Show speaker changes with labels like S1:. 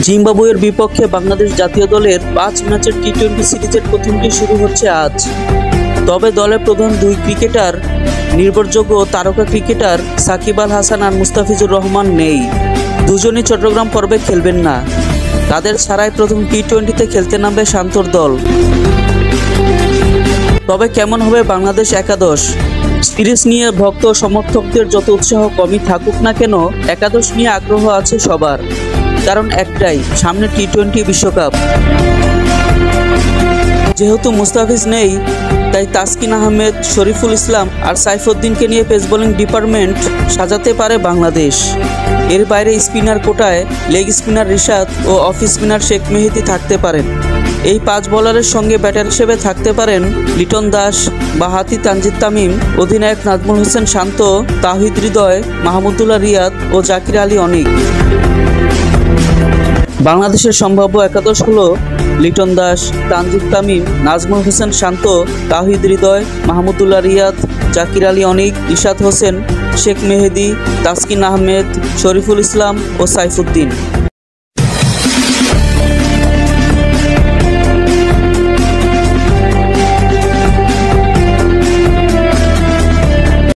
S1: জিম্বাবুয়ের বিপক্ষে বাংলাদেশ জাতীয় দলের ৫ ম্যাচের টি-20 সিরিজের প্রথমটি শুরু হচ্ছে আজ। তবে দলের প্রধান দুই ক্রিকেটার, নির্ভরযোগ্য তারকা ক্রিকেটার সাকিব আল হাসান আর মুস্তাফিজুর রহমান নেই। দুজনই চট্টগ্রাম পর্বে খেলবেন না। তাদের ছাড়াই প্রথম টি-20তে খেলতে নামবে শান্তর দল। তবে কেমন হবে বাংলাদেশ একাদশ? সিরিজ নিয়ে ভক্ত সমর্থকদের যত উৎসাহ কমই থাকুক না কেন, একাদশ নিয়ে আগ্রহ আছে সবার। কারণ একটাই, সামনে টি-20 বিশ্বকাপ। যেহেতু মুস্তাফিজ নেই, তাই তাসকিন আহমেদ, শরীফুল ইসলাম আর সাইফুদ্দিনকে নিয়ে পেস বোলিং ডিপার্টমেন্ট সাজাতে পারে বাংলাদেশ। এর বাইরে স্পিনার কোটায় লেগ স্পিনার রিশাদ ও অফ স্পিনার শেখ মেহেদী থাকতে পারেন। এই ৫ বোলারের সঙ্গে ব্যাটার হিসেবে থাকতে পারেন লিটন দাস, বাঁহাতি তানজিদ তামিম, অধিনায়ক নাজমুল হোসেন শান্ত, তাওহিদ হৃদয়, মাহমুদুল্লাহ রিয়াদ ও জাকির আলী অনিক। বাংলাদেশের সম্ভাব্য একাদশ হলো লিটন দাস, তানজিদ তামিম, নাজমুল হোসেন শান্ত, তাওহিদ হৃদয়, মাহমুদুল্লাহ রিয়াদ, জাকির আলী অনিক, ইশাদ হোসেন, শেখ মেহেদী, তাসকিন আহমেদ, শরীফুল ইসলাম ও সাইফুদ্দিন।